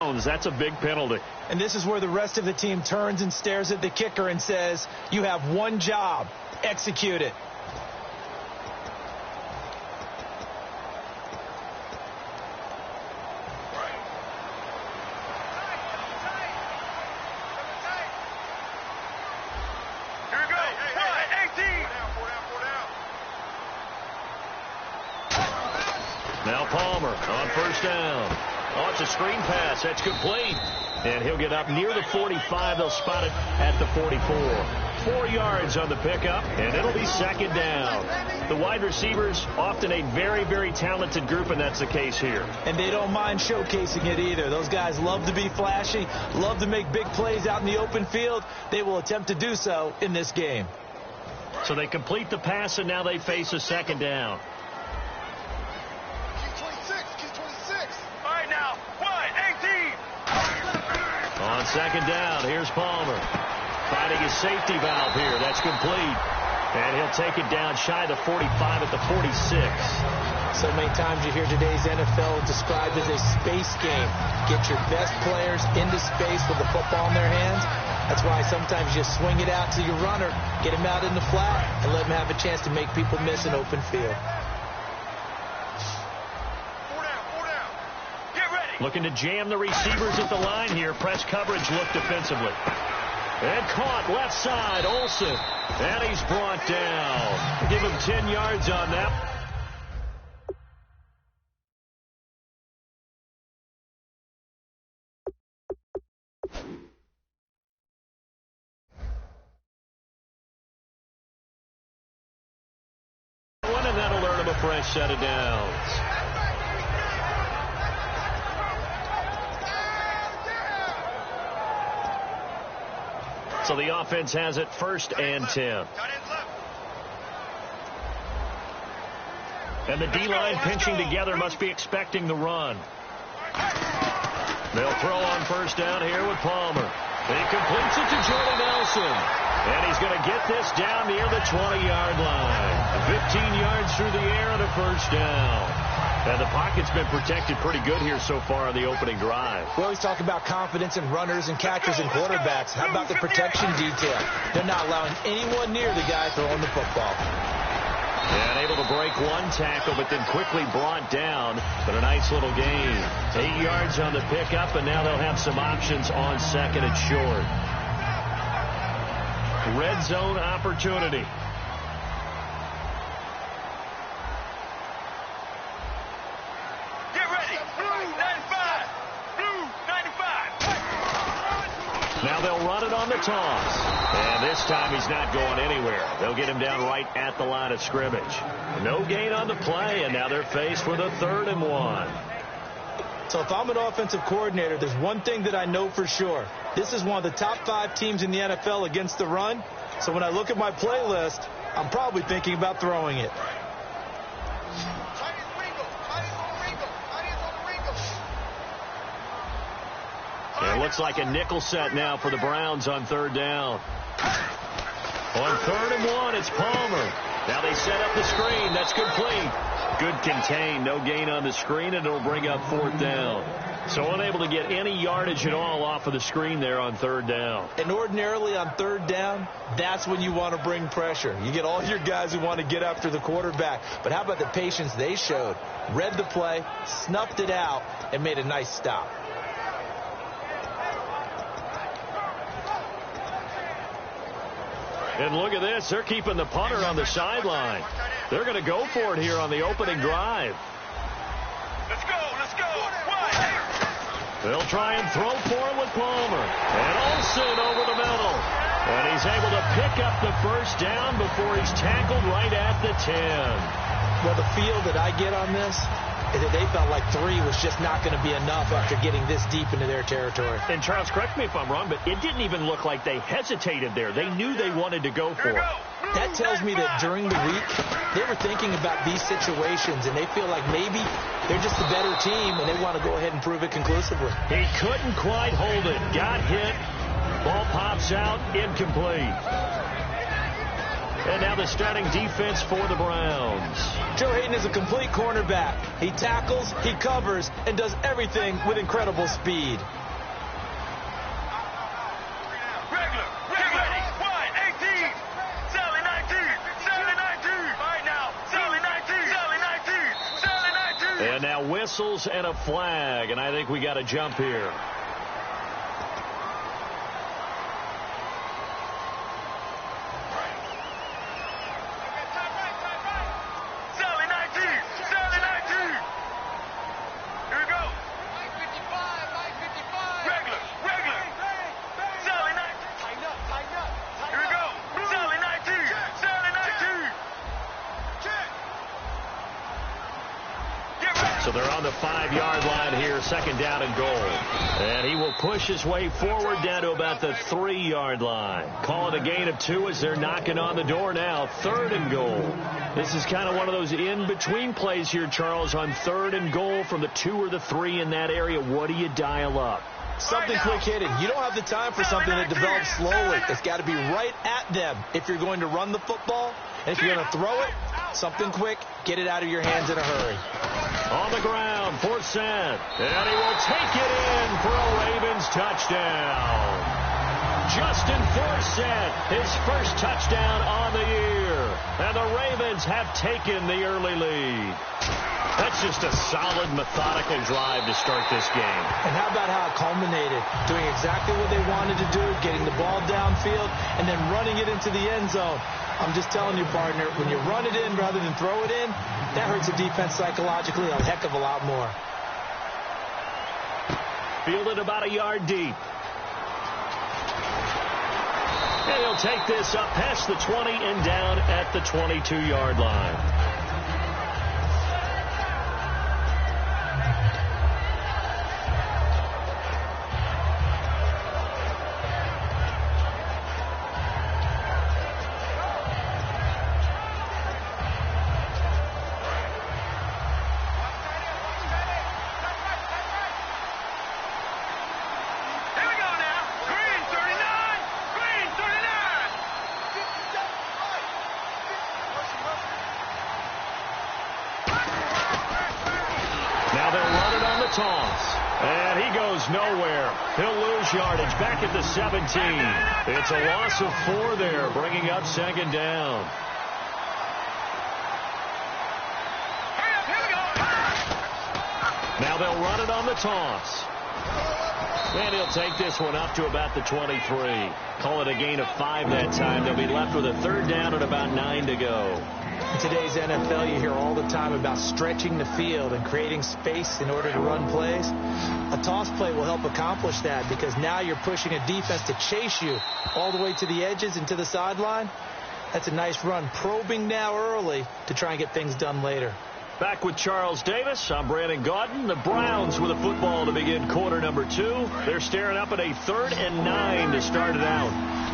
That's a big penalty. And this is where the rest of the team turns and stares at the kicker and says, you have one job, execute it. Now Palmer on first down. Oh, it's a screen pass. That's complete. And he'll get up near the 45. They'll spot it at the 44. 4 yards on the pickup, and it'll be second down. The wide receivers, often a very, very talented group, and that's the case here. And they don't mind showcasing it either. Those guys love to be flashy, love to make big plays out in the open field. They will attempt to do so in this game. So they complete the pass, and now they face a second down. On second down, here's Palmer. Finding his safety valve here. That's complete. And he'll take it down shy of the 45 at the 46. So many times you hear today's NFL described as a space game. Get your best players into space with the football in their hands. That's why sometimes you swing it out to your runner, get him out in the flat, and let him have a chance to make people miss an open field. Looking to jam the receivers at the line here. Press coverage look defensively. And caught left side, Olsen. And he's brought down. Give him 10 yards on that. And that'll earn him a fresh set of downs. So the offense has it first and 10. And the D-line pinching together must be expecting the run. They'll throw on first down here with Palmer. He completes it to Jordan Nelson. And he's going to get this down near the 20-yard line. 15 yards through the air and a first down. And the pocket's been protected pretty good here so far on the opening drive. We always talk about confidence in runners and catchers and quarterbacks. How about the protection detail? They're not allowing anyone near the guy throwing the football. And able to break one tackle, but then quickly brought down. But a nice little gain. 8 yards on the pickup, and now they'll have some options on second and short. Red zone opportunity. Now they'll run it on the toss. And this time he's not going anywhere. They'll get him down right at the line of scrimmage. No gain on the play, and now they're faced with a 3rd and 1. So if I'm an offensive coordinator, there's one thing that I know for sure. This is one of the top 5 teams in the NFL against the run. So when I look at my playlist, I'm probably thinking about throwing it. It looks like a nickel set now for the Browns on 3rd down. On 3rd and 1, it's Palmer. Now they set up the screen. That's complete. Good contain. No gain on the screen, and it'll bring up 4th down. So unable to get any yardage at all off of the screen there on 3rd down. And ordinarily on 3rd down, that's when you want to bring pressure. You get all your guys who want to get after the quarterback. But how about the patience they showed? Read the play, snuffed it out, and made a nice stop. And look at this. They're keeping the punter on the sideline. They're going to go for it here on the opening drive. Let's go. Let's go. What? They'll try and throw for it with Palmer. And Olsen over the middle. And he's able to pick up the first down before he's tackled right at the 10. Well, the feel that I get on this is that they felt like 3 was just not going to be enough after getting this deep into their territory. And Charles, correct me if I'm wrong, but it didn't even look like they hesitated there. They knew they wanted to go for it. That tells me that during the week, they were thinking about these situations, and they feel like maybe they're just the better team, and they want to go ahead and prove it conclusively. He couldn't quite hold it. Got hit. Ball pops out. Incomplete. And now the starting defense for the Browns. Joe Hayden is a complete cornerback. He tackles, he covers, and does everything with incredible speed. Regular. Get ready. Wide. 18. Sally 19. Sally 19. Right now. Sally 19. Sally 19. Sally 19. And now whistles and a flag. And I think we got a jump here. So they're on the 5-yard line here, second down and goal. And he will push his way forward down to about the 3-yard line. Call it a gain of 2 as they're knocking on the door now. 3rd and goal. This is kind of one of those in-between plays here, Charles, on 3rd and goal from the 2 or the 3 in that area. What do you dial up? Something quick hitting. You don't have the time for something that develops slowly. It's got to be right at them if you're going to run the football. And if you're going to throw it, something quick, get it out of your hands in a hurry. On the ground, Forsett. And he will take it in for a Ravens touchdown. Justin Forsett, his first touchdown on the year. And the Ravens have taken the early lead. That's just a solid, methodical drive to start this game. And how about how it culminated? Doing exactly what they wanted to do, getting the ball downfield, and then running it into the end zone. I'm just telling you, partner, when you run it in rather than throw it in, that hurts the defense psychologically a heck of a lot more. Fielded about a yard deep. And he'll take this up past the 20 and down at the 22-yard line. Toss. And he goes nowhere. He'll lose yardage back at the 17. It's a loss of 4 there, bringing up second down. Now they'll run it on the toss. And he'll take this one up to about the 23. Call it a gain of 5 that time. They'll be left with a 3rd down and about 9 to go. In today's NFL, you hear all the time about stretching the field and creating space in order to run plays. A toss play will help accomplish that because now you're pushing a defense to chase you all the way to the edges and to the sideline. That's a nice run, probing now early to try and get things done later. Back with Charles Davis, I'm Brandon Gaudin. The Browns with a football to begin quarter number 2. They're staring up at a 3rd and 9 to start it out.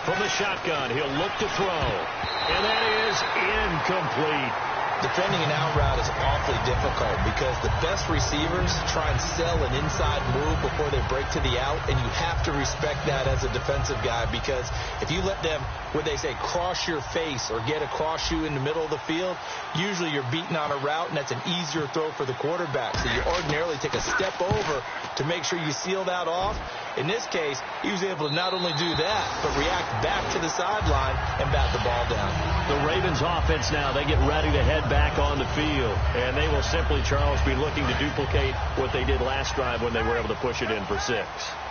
From the shotgun, he'll look to throw. And that is incomplete. Defending an out route is awfully difficult because the best receivers try and sell an inside move before they break to the out, and you have to respect that as a defensive guy because if you let them, what they say, cross your face or get across you in the middle of the field, usually you're beaten on a route, and that's an easier throw for the quarterback. So you ordinarily take a step over to make sure you seal that off. In this case, he was able to not only do that, but react back to the sideline and bat the ball down. The Ravens offense now, they get ready to head back on the field. And they will simply, Charles, be looking to duplicate what they did last drive when they were able to push it in for 6.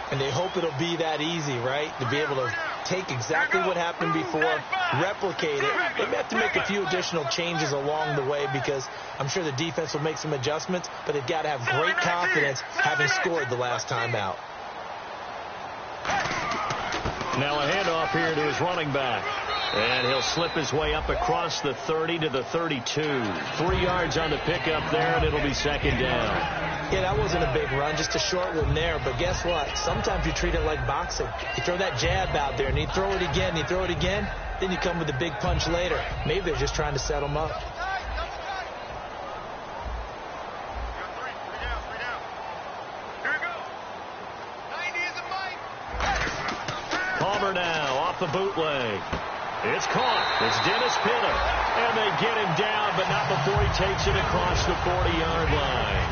And they hope it'll be that easy, right? To be able to take exactly what happened before, replicate it. They may have to make a few additional changes along the way because I'm sure the defense will make some adjustments, but they've got to have great confidence having scored the last time out. Now a handoff here to his running back. And he'll slip his way up across the 30 to the 32. 3 yards on the pickup there, and it'll be second down. Yeah, that wasn't a big run, just a short one there. But guess what? Sometimes you treat it like boxing. You throw that jab out there, and you throw it again, you throw it again, then you come with a big punch later. Maybe they're just trying to set him up. Palmer now off the bootleg. It's caught. It's Dennis Pitta. And they get him down, but not before he takes it across the 40-yard line.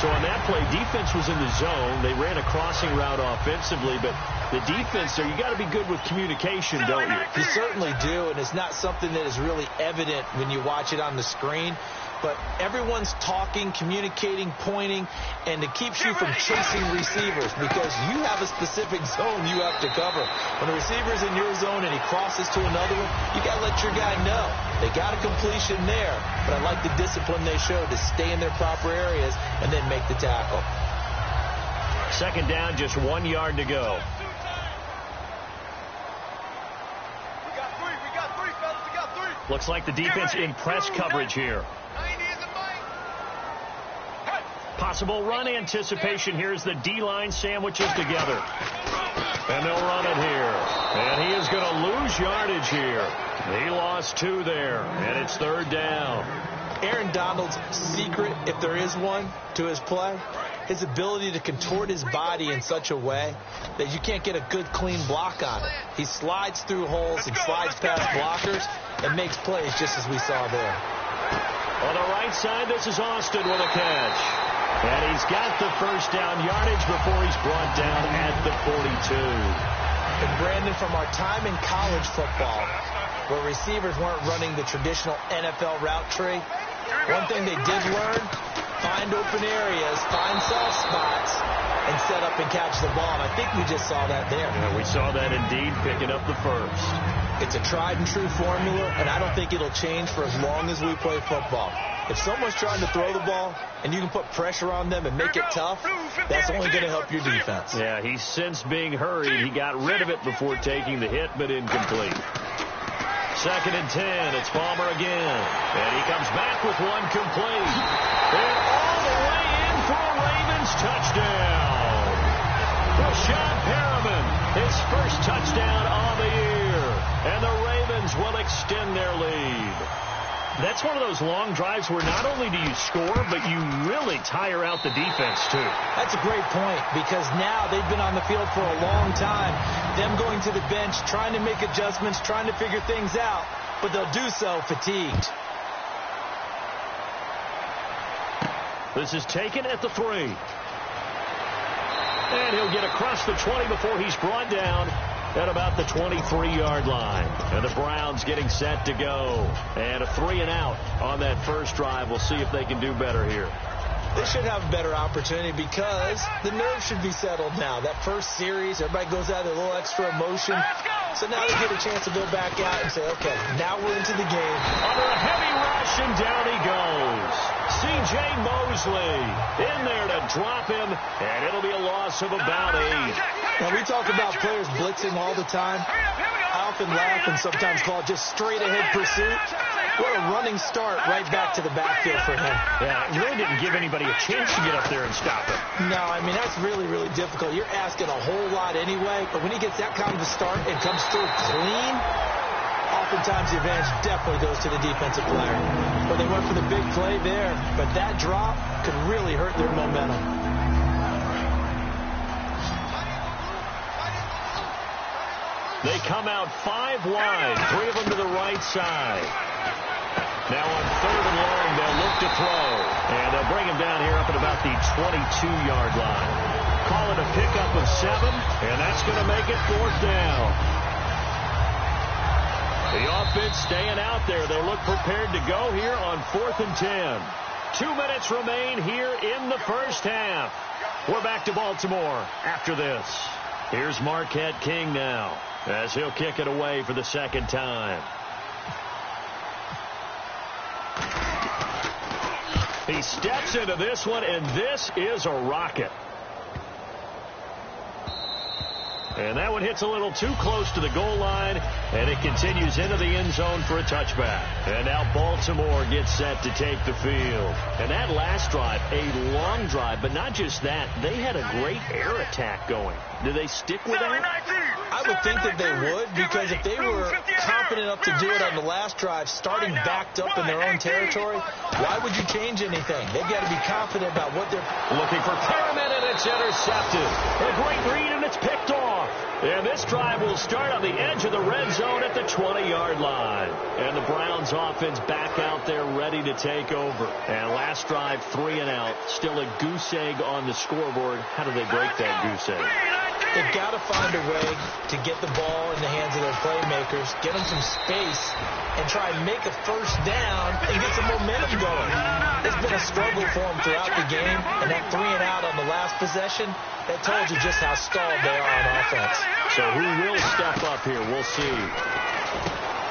So on that play, defense was in the zone. They ran a crossing route offensively, but the defense there, you got to be good with communication, don't you? You certainly do, and it's not something that is really evident when you watch it on the screen. But everyone's talking, communicating, pointing, and it keeps you from chasing receivers because you have a specific zone you have to cover. When a receiver's in your zone and he crosses to another one, you got to let your guy know. They got a completion there, but I like the discipline they showed to stay in their proper areas and then make the tackle. Second down, just 1 yard to go. We got three, fellas. We got three. Looks like the defense in press coverage here. Possible run anticipation here as the D-line sandwiches together. And they'll run it here. And he is going to lose yardage here. He lost 2 there, and it's third down. Aaron Donald's secret, if there is one, to his play, his ability to contort his body in such a way that you can't get a good, clean block on it. He slides through holes and slides past blockers and makes plays just as we saw there. On the right side, this is Austin with a catch. And he's got the first down yardage before he's brought down at the 42. And Brandon, from our time in college football, where receivers weren't running the traditional NFL route tree, one thing they did learn, find open areas, find soft spots, and set up and catch the ball. And I think we just saw that there. Yeah, we saw that indeed, picking up the first. It's a tried and true formula, and I don't think it'll change for as long as we play football. If someone's trying to throw the ball and you can put pressure on them and make it tough, that's only going to help your defense. Yeah, he's since being hurried. He got rid of it before taking the hit, but incomplete. Second and 10. It's Palmer again. And he comes back with one complete. And all the way in for a Ravens touchdown. Rashad Perriman, his first touchdown on the year. And the Ravens will extend their lead. That's one of those long drives where not only do you score, but you really tire out the defense, too. That's a great point, because now they've been on the field for a long time. Them going to the bench, trying to make adjustments, trying to figure things out, but they'll do so fatigued. This is taken at the 3. And he'll get across the 20 before he's brought down at about the 23-yard line. And the Browns getting set to go. And a 3 and out on that first drive. We'll see if they can do better here. They should have a better opportunity because the nerves should be settled now. That first series, everybody goes out with a little extra emotion. So now they get a chance to go back out and say, okay, now we're into the game. Under a heavy rush, and down he goes. C.J. Mosley in there to drop him, and it'll be a loss of about 8. Now, we talk about players blitzing all the time. I often laugh and sometimes call it just straight-ahead pursuit. What a running start right back to the backfield for him. Yeah, it really didn't give anybody a chance to get up there and stop him. No, I mean, that's really, really difficult. You're asking a whole lot anyway, but when he gets that kind of a start and comes through clean, oftentimes the advantage definitely goes to the defensive player. But they went for the big play there, but that drop could really hurt their momentum. They come out 5 wide, 3 of them to the right side. Now on 3rd and long, they'll look to throw. And they'll bring him down here up at about the 22-yard line. Call it a pickup of 7, and that's going to make it 4th down. The offense staying out there. They'll look prepared to go here on 4th and 10. 2 minutes remain here in the first half. We're back to Baltimore after this. Here's Marquette King now as he'll kick it away for the second time. He steps into this one, and this is a rocket. And that one hits a little too close to the goal line, and it continues into the end zone for a touchback. And now Baltimore gets set to take the field. And that last drive, a long drive, but not just that. They had a great air attack going. Do they stick with that? I would think that they would, because if they were confident enough to do it on the last drive, starting backed up in their own territory, why would you change anything? They've got to be confident about what they're looking for. Perriman, and it's intercepted. A great read, and it's picked off. And this drive will start on the edge of the red zone at the 20-yard line. And the Browns offense back out there ready to take over. And last drive, 3 and out. Still a goose egg on the scoreboard. How do they break that goose egg? They've got to find a way to get the ball in the hands of their playmakers, get them some space, and try and make a first down and get some momentum going. It's been a struggle for them throughout the game, and that 3 and out on the last possession, that told you just how stalled they are on offense. So who will step up here? We'll see.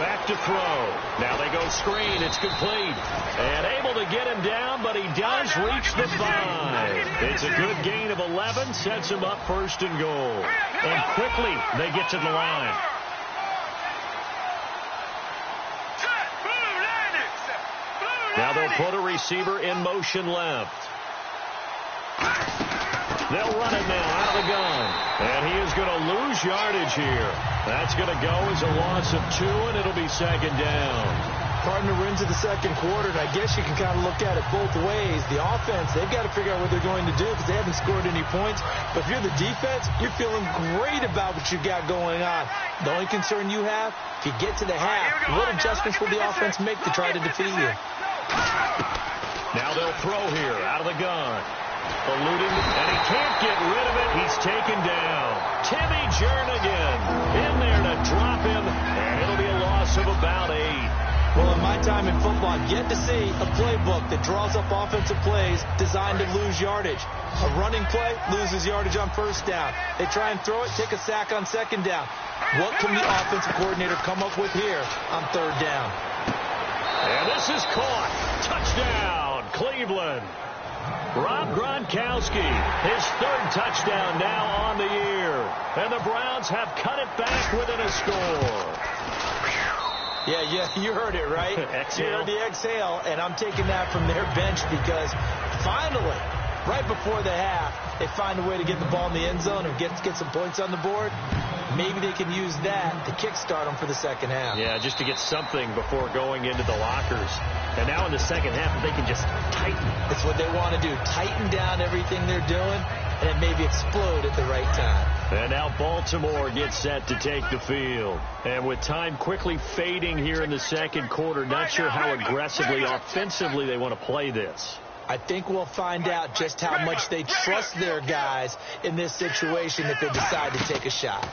Back to throw. Now they go screen. It's complete. And able to get him down, but he does reach the 5. It's a good gain of 11. Sets him up 1st and goal. And quickly they get to the line. Now they'll put a receiver in motion left. They'll run it now out of the gun. And he is going to lose yardage here. That's going to go as a loss of 2, and it'll be 2nd down. Partner, we're into the 2nd quarter, and I guess you can kind of look at it both ways. The offense, they've got to figure out what they're going to do because they haven't scored any points. But if you're the defense, you're feeling great about what you got going on. The only concern you have, if you get to the half, what adjustments will the offense make to try to defeat you? Now they'll throw here out of the gun. Eluding, and he can't get rid of it. He's taken down. Timmy Jernigan in there to drop him, and it'll be a loss of about 8. Well, in my time in football, I've yet to see a playbook that draws up offensive plays designed to lose yardage. A running play loses yardage on 1st down. They try and throw it, take a sack on 2nd down. What can the offensive coordinator come up with here on 3rd down? And this is caught. Touchdown, Cleveland. Rob Gronkowski, his 3rd touchdown now on the year. And the Browns have cut it back within a score. Yeah, you heard it, right? Exhale. You heard the exhale, and I'm taking that from their bench because finally, right before the half, they find a way to get the ball in the end zone and get some points on the board. Maybe they can use that to kickstart them for the 2nd half. Yeah, just to get something before going into the lockers. And now in the 2nd half, they can just tighten. That's what they want to do. Tighten down everything they're doing and then maybe explode at the right time. And now Baltimore gets set to take the field. And with time quickly fading here in the 2nd quarter, not sure how aggressively, offensively they want to play this. I think we'll find out just how much they trust their guys in this situation if they decide to take a shot.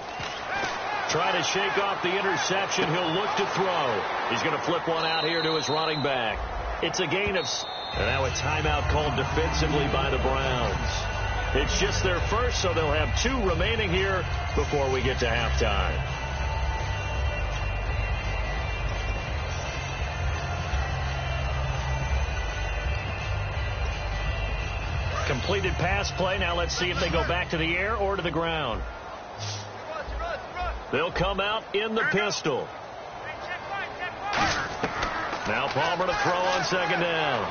Trying to shake off the interception. He'll look to throw. He's going to flip one out here to his running back. It's a gain of... And now a timeout called defensively by the Browns. It's just their 1st, so they'll have 2 remaining here before we get to halftime. Completed pass play. Now let's see if they go back to the air or to the ground. They'll come out in the pistol. Now Palmer to throw on 2nd down.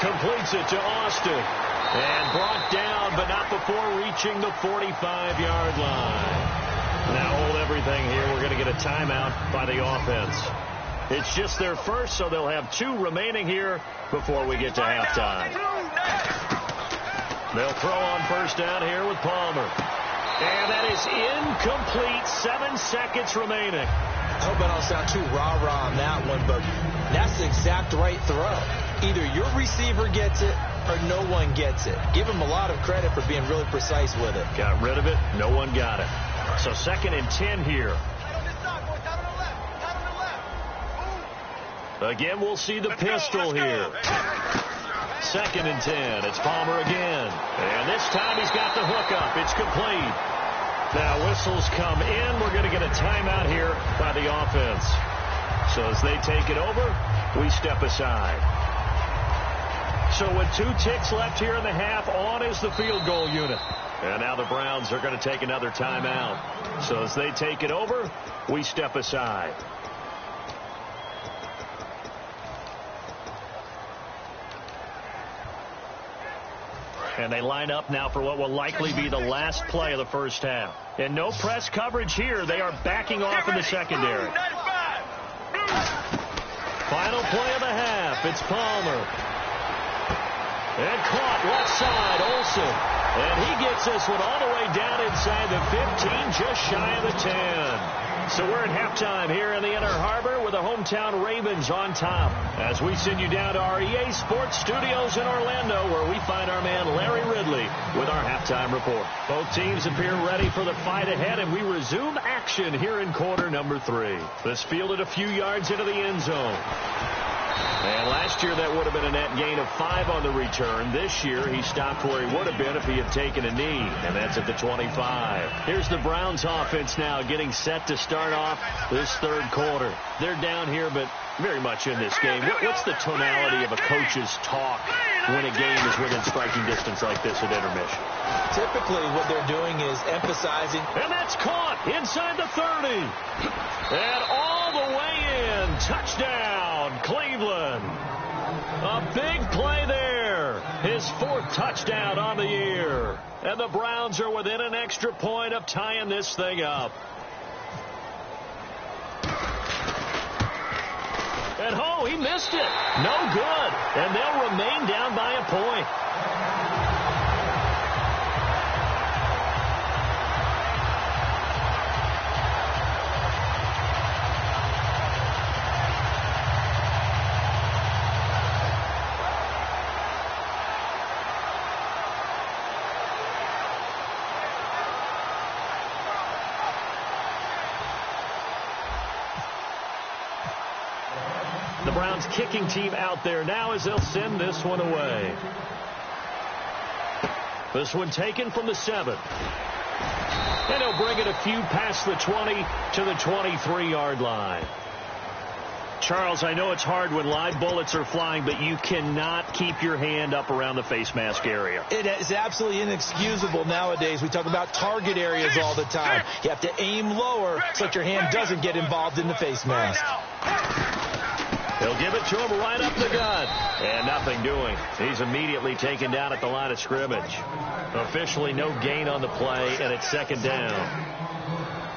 Completes it to Austin. And brought down, but not before reaching the 45-yard line. Now hold everything here. We're going to get a timeout by the offense. It's just their 1st, so they'll have 2 remaining here before we get to halftime. They'll throw on 1st down here with Palmer. And that is incomplete. 7 seconds remaining. I hope I don't sound too rah-rah on that one, but that's the exact right throw. Either your receiver gets it or no one gets it. Give him a lot of credit for being really precise with it. Got rid of it. No one got it. So 2nd and 10 here. Again, we'll see the pistol here. 2nd and 10. It's Palmer again. And this time he's got the hookup. It's complete. Now whistles come in. We're going to get a timeout here by the offense. So as they take it over, we step aside. So with 2 ticks left here in the half, on is the field goal unit. And now the Browns are going to take another timeout. So as they take it over, we step aside. And they line up now for what will likely be the last play of the 1st half. And no press coverage here. They are backing off in the secondary. Final play of the half. It's Palmer. And caught left side, Olsen. And he gets this one all the way down inside the 15, just shy of the 10. So we're at halftime here in the Inner Harbor with the hometown Ravens on top. As we send you down to our EA Sports Studios in Orlando, where we find our man Larry Ridley with our halftime report. Both teams appear ready for the fight ahead, and we resume action here in quarter number 3. This fielded a few yards into the end zone. And last year that would have been a net gain of 5 on the return. This year he stopped where he would have been if he had taken a knee, and that's at the 25. Here's the Browns offense now getting set to start off this third quarter. They're down here, but very much in this game. What's the tonality of a coach's talk when a game is within striking distance like this at intermission? Typically what they're doing is emphasizing. And that's caught inside the 30. And all the way in. Touchdown, Cleveland. A big play there. His 4th touchdown on the year. And the Browns are within an extra point of tying this thing up. And he missed it. No good. And they'll remain down by a point. The Browns kicking team out there now as they'll send this one away. This one taken from the 7. And he'll bring it a few past the 20 to the 23-yard line. Charles, I know it's hard when live bullets are flying, but you cannot keep your hand up around the face mask area. It is absolutely inexcusable nowadays. We talk about target areas all the time. You have to aim lower so that your hand doesn't get involved in the face mask. They'll give it to him right up the gut. And nothing doing. He's immediately taken down at the line of scrimmage. Officially no gain on the play, and it's second down.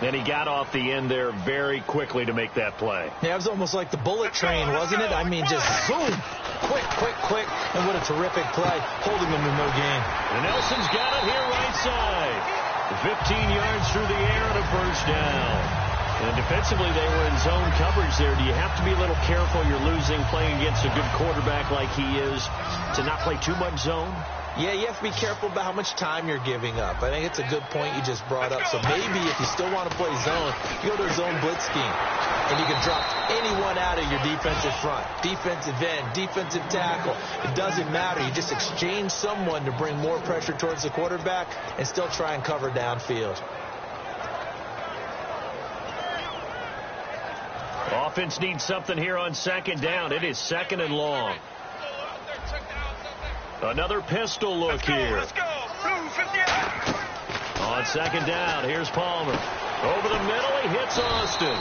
And he got off the end there very quickly to make that play. Yeah, it was almost like the bullet train, wasn't it? I mean, just boom, quick. And what a terrific play, holding him to no gain. And Nelson's got it here right side. 15 yards through the air and a first down. And defensively, they were in zone coverage there. Do you have to be a little careful? You're losing, playing against a good quarterback like he is, to not play too much zone? Yeah, you have to be careful about how much time you're giving up. I think it's a good point you just brought up. So maybe if you still want to play zone, you go to a zone blitz scheme. And you can drop anyone out of your defensive front. Defensive end, defensive tackle. It doesn't matter. You just exchange someone to bring more pressure towards the quarterback and still try and cover downfield. Offense needs something here on second down. It is second and long. Another pistol look here. Let's go. Blue 58. On second down, here's Palmer. Over the middle, he hits Austin.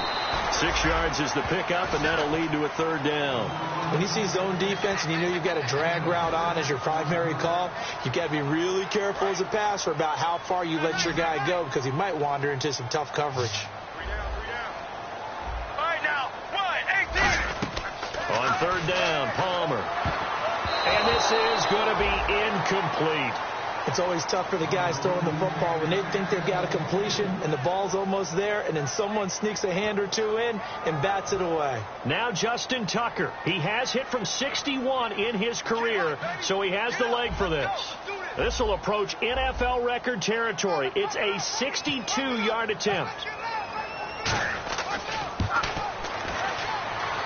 6 yards is the pickup, and that'll lead to a third down. When you see zone defense and you know you've got a drag route on as your primary call, you've got to be really careful as a passer about how far you let your guy go because he might wander into some tough coverage. On third down, Palmer. And this is going to be incomplete. It's always tough for the guys throwing the football when they think they've got a completion and the ball's almost there, and then someone sneaks a hand or two in and bats it away. Now Justin Tucker. He has hit from 61 in his career, so he has the leg for this. This will approach NFL record territory. It's a 62-yard attempt.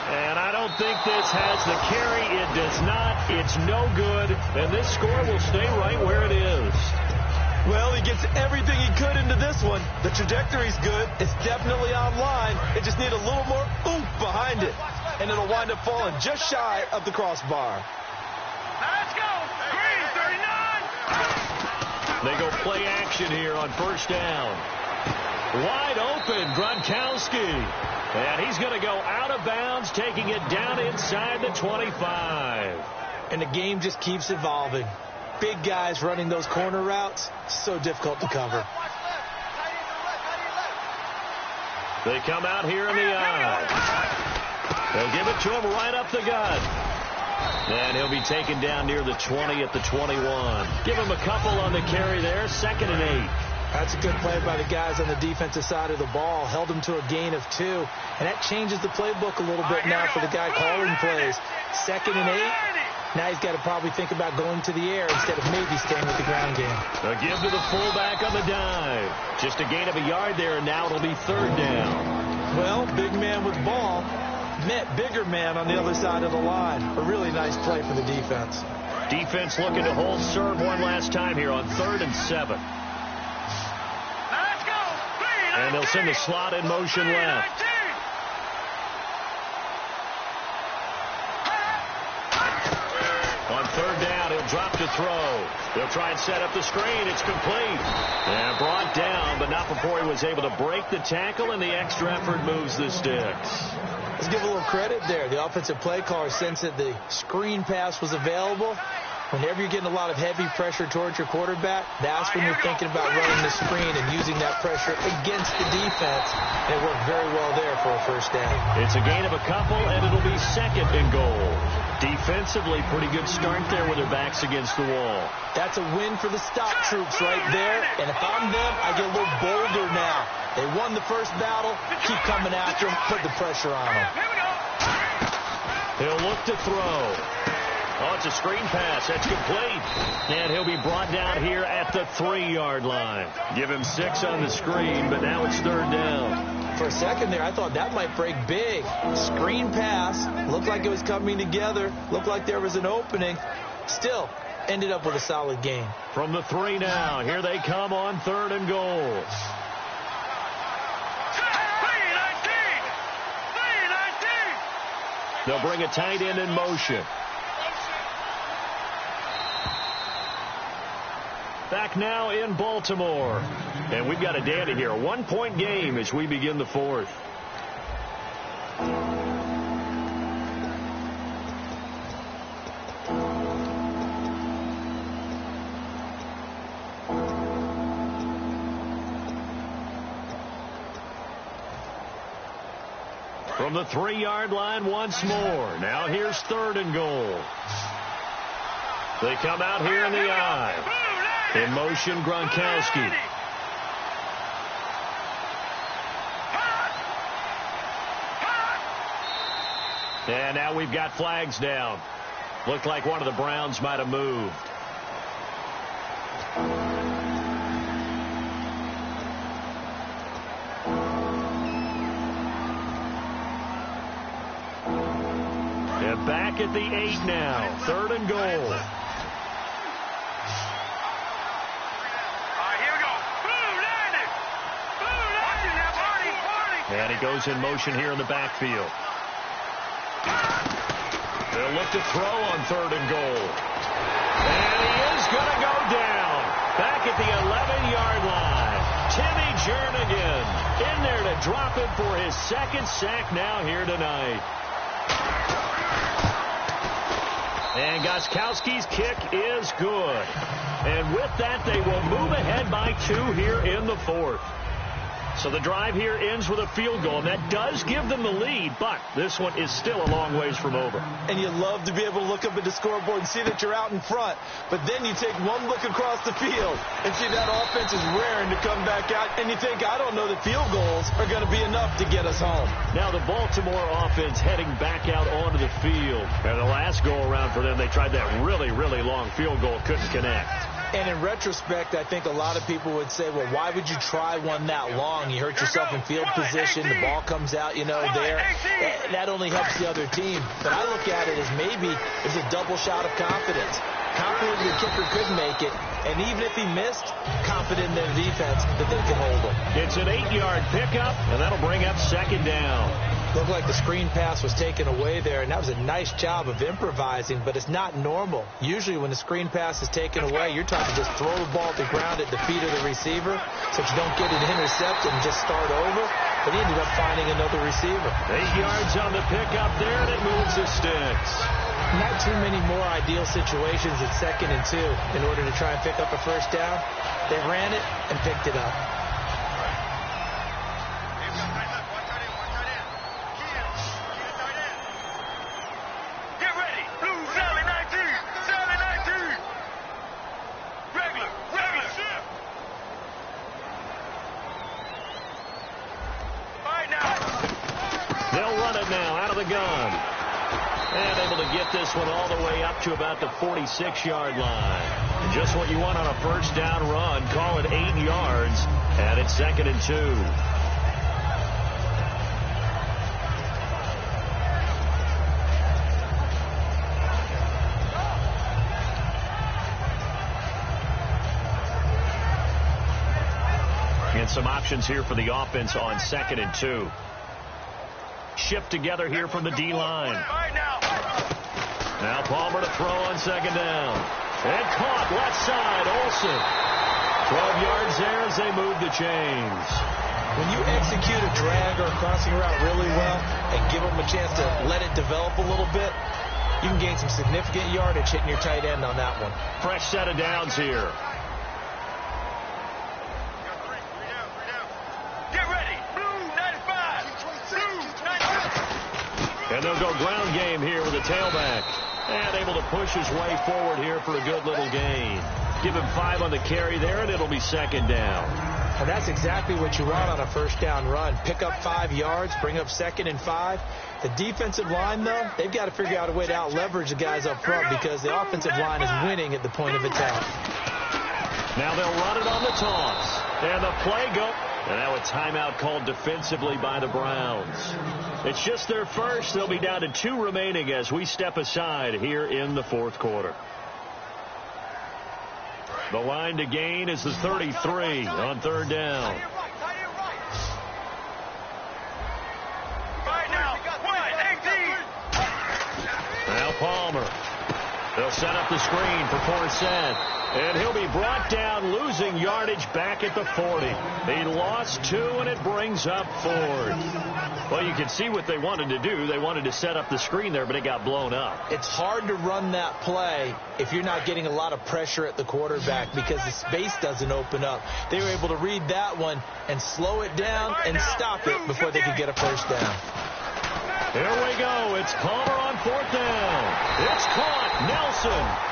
And I don't think this has the carry. It does not. It's no good. And this score will stay right where it is. Well, he gets everything he could into this one. The trajectory's good. It's definitely online. It just needs a little more oomph behind it. And it'll wind up falling just shy of the crossbar. Let's go. Green 39. They go play action here on first down. Wide open, Gronkowski. And he's going to go out of bounds, taking it down inside the 25. And the game just keeps evolving. Big guys running those corner routes, so difficult to cover. They come out here in the eye. They'll give it to him right up the gut. And he'll be taken down near the 20 at the 21. Give him a couple on the carry there. 2nd and 8. That's a good play by the guys on the defensive side of the ball. Held them to a gain of 2. And that changes the playbook a little bit now for the guy calling plays. 2nd and 8. Now he's got to probably think about going to the air instead of maybe staying with the ground game. A give to the fullback on the dive. Just a gain of a yard there, and now it'll be 3rd down. Well, big man with ball met bigger man on the other side of the line. A really nice play for the defense. Defense looking to hold serve one last time here on 3rd and 7. Let's go. And they'll send the slot in motion left. On 3rd down, he'll drop to throw. They'll try and set up the screen. It's complete. And brought down, but not before he was able to break the tackle, and the extra effort moves the sticks. Let's give a little credit there. The offensive play caller sensed that the screen pass was available. Whenever you're getting a lot of heavy pressure towards your quarterback, that's when you're thinking about running the screen and using that pressure against the defense. And it worked very well there for a 1st down. It's a gain of a couple, and it'll be 2nd and goal. Defensively, pretty good start there with their backs against the wall. That's a win for the stop troops right there. And if I'm them, I get a little bolder now. They won the first battle. Keep coming after them. Put the pressure on them. He'll look to throw. Oh, it's a screen pass. That's complete. And he'll be brought down here at the 3-yard line. Give him 6 on the screen, but now it's 3rd down. For a second there, I thought that might break big. Screen pass. Looked like it was coming together. Looked like there was an opening. Still, ended up with a solid gain. From the 3 now, here they come on 3rd and goal. They'll bring a tight end in motion. Back now in Baltimore. And we've got a dandy here. A 1-point game as we begin the 4th. From the 3-yard line once more. Now here's 3rd and goal. They come out here in the eye. In motion, Gronkowski. And now we've got flags down. Looked like one of the Browns might have moved. And back at the 8 now. 3rd and goal. And he goes in motion here in the backfield. They'll look to throw on 3rd and goal. And he is going to go down. Back at the 11-yard line. Timmy Jernigan in there to drop it for his 2nd sack now here tonight. And Gostkowski's kick is good. And with that, they will move ahead by 2 here in the 4th. So the drive here ends with a field goal, and that does give them the lead, but this one is still a long ways from over. And you love to be able to look up at the scoreboard and see that you're out in front, but then you take one look across the field and see that offense is raring to come back out, and you think, I don't know that field goals are going to be enough to get us home. Now the Baltimore offense heading back out onto the field. And the last go-around for them, they tried that really, really long field goal, couldn't connect. And in retrospect, I think a lot of people would say, well, why would you try one that long? You hurt yourself in field position. The ball comes out, there. That only helps the other team. But I look at it as maybe it's a double shot of confidence. Confident the kicker could make it. And even if he missed, confident in their defense that they can hold him. It's an 8-yard pickup, and that'll bring up 2nd down. Looked like the screen pass was taken away there, and that was a nice job of improvising, but it's not normal. Usually when the screen pass is taken away, you're trying to just throw the ball to the ground at the feet of the receiver so that you don't get it intercepted and just start over. But he ended up finding another receiver. 8 yards on the pickup there, and it moves the sticks. Not too many more ideal situations at 2nd and 2 in order to try and pick up a 1st down. They ran it and picked it up. Get ready. Blue run it now out of the gun. And able to get this one all the way up to about the 46-yard line. And just what you want on a first down run. Call it 8 yards. And it's 2nd and 2. And some options here for the offense on 2nd and 2. Shift together here from the D-line. Now Palmer to throw on 2nd down. And caught left side, Olsen. 12 yards there as they move the chains. When you execute a drag or a crossing route really well and give them a chance to let it develop a little bit, you can gain some significant yardage hitting your tight end on that one. Fresh set of downs here. And they'll go ground game here with a tailback. And able to push his way forward here for a good little gain. Give him 5 on the carry there, and it'll be 2nd down. And that's exactly what you want on a first down run. Pick up 5 yards, bring up 2nd and 5. The defensive line, though, they've got to figure out a way to out-leverage the guys up front because the offensive line is winning at the point of attack. Now they'll run it on the toss. And the play goes. And now a timeout called defensively by the Browns. It's just their first. They'll be down to 2 remaining as we step aside here in the 4th quarter. The line to gain is the 33 on 3rd down. Now Palmer. They'll set up the screen for Forsett. And he'll be brought down, losing yardage back at the 40. He lost 2, and it brings up 4th. Well, you can see what they wanted to do. They wanted to set up the screen there, but it got blown up. It's hard to run that play if you're not getting a lot of pressure at the quarterback because the space doesn't open up. They were able to read that one and slow it down and stop it before they could get a first down. Here we go. It's Palmer on 4th down. It's caught. Nelson.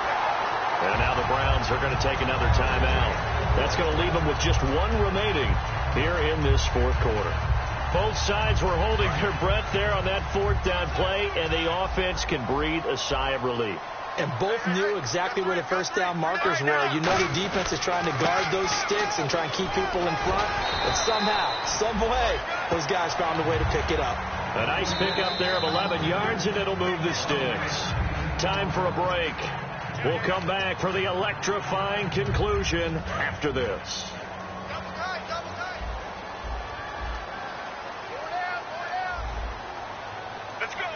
And now the Browns are going to take another timeout. That's going to leave them with just 1 remaining here in this 4th quarter. Both sides were holding their breath there on that 4th down play, and the offense can breathe a sigh of relief. And both knew exactly where the first down markers were. You know the defense is trying to guard those sticks and try and keep people in front. But somehow, some way, those guys found a way to pick it up. A nice pickup there of 11 yards, and it'll move the sticks. Time for a break. We'll come back for the electrifying conclusion after this. Let's go.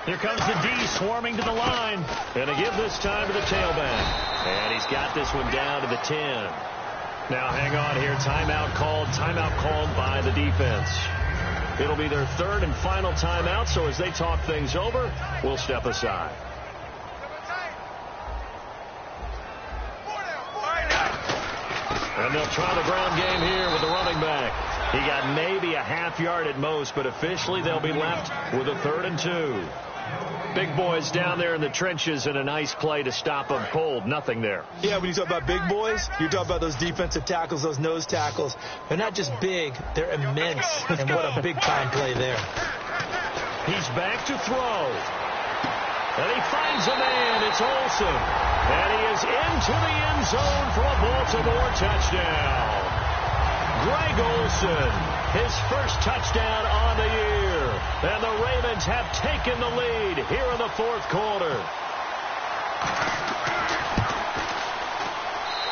Here comes the D swarming to the line. And a give this time to the tailback. And he's got this one down to the 10. Now hang on here. Timeout called by the defense. It'll be their 3rd and final timeout, so as they talk things over, we'll step aside. And they'll try the ground game here with the running back. He got maybe a half yard at most, but officially they'll be left with a 3rd and 2. Big boys down there in the trenches, and a nice play to stop them cold. Nothing there. Yeah, when you talk about big boys, you're talking about those defensive tackles, those nose tackles. They're not just big, they're immense. And what a big-time play there. He's back to throw. And he finds a man. It's Olsen. And he is into the end zone for a Baltimore touchdown. Greg Olsen, his first touchdown on the year. And the Ravens have taken the lead here in the 4th quarter.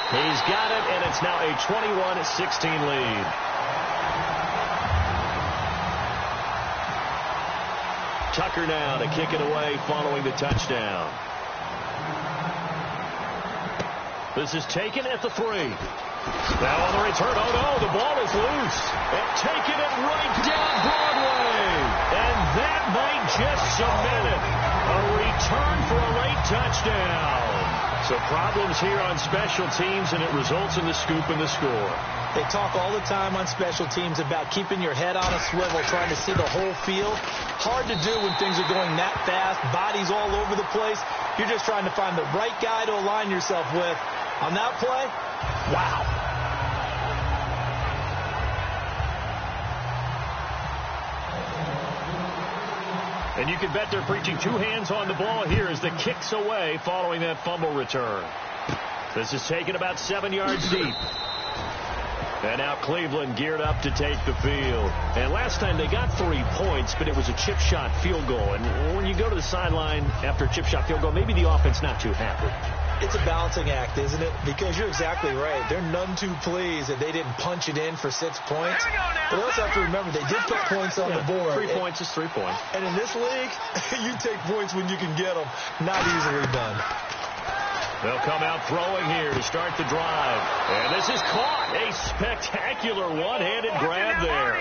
He's got it, and it's now a 21-16 lead. Tucker now to kick it away following the touchdown. This is taken at the 3. Now on the return. Oh, no, the ball is loose. And taking it right down Broadway. And that might just cement it. A return for a late touchdown. So problems here on special teams, and it results in the scoop and the score. They talk all the time on special teams about keeping your head on a swivel, trying to see the whole field. Hard to do when things are going that fast, bodies all over the place. You're just trying to find the right guy to align yourself with. On that play, wow. And you can bet they're preaching two hands on the ball here as the kick's away following that fumble return. This is taken about 7 yards deep. And now Cleveland geared up to take the field. And last time they got 3 points, but it was a chip shot field goal. And when you go to the sideline after a chip shot field goal, maybe the offense not too happy. It's a balancing act, isn't it? Because you're exactly right. They're none too pleased that they didn't punch it in for 6 points. But they also have to remember they did put points on the board. 3 points is 3 points. And in this league, you take points when you can get them. Not easily done. They'll come out throwing here to start the drive. And this is caught. A spectacular one-handed grab there.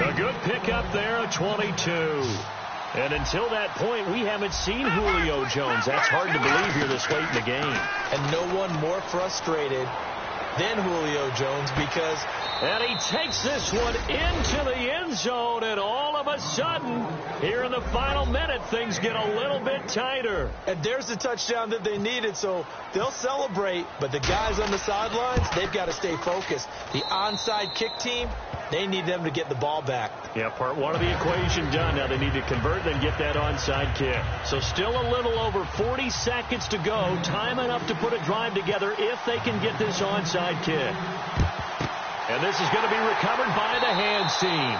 A good pickup there at 22. And until that point, we haven't seen Julio Jones. That's hard to believe here this late in the game. And no one more frustrated than Julio Jones because... And he takes this one into the end zone, and all of a sudden, here in the final minute, things get a little bit tighter. And there's the touchdown that they needed, so they'll celebrate. But the guys on the sidelines, they've got to stay focused. The onside kick team, they need them to get the ball back. Yeah, part one of the equation done. Now they need to convert, then get that onside kick. So still a little over 40 seconds to go. Time enough to put a drive together if they can get this onside kick. And this is going to be recovered by the hands team.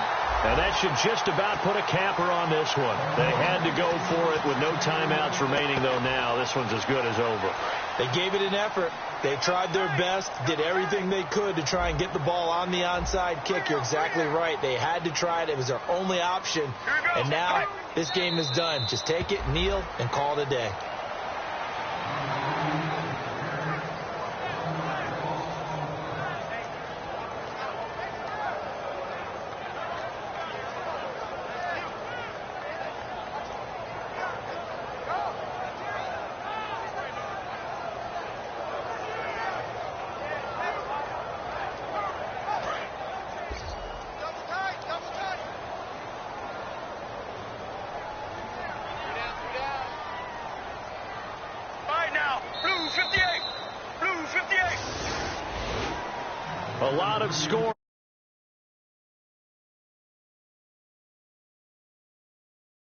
And that should just about put a capper on this one. They had to go for it with no timeouts remaining, though now. This one's as good as over. They gave it an effort. They tried their best, did everything they could to try and get the ball on the onside kick. You're exactly right. They had to try it. It was their only option. And now this game is done. Just take it, kneel, and call it a day. A lot of score.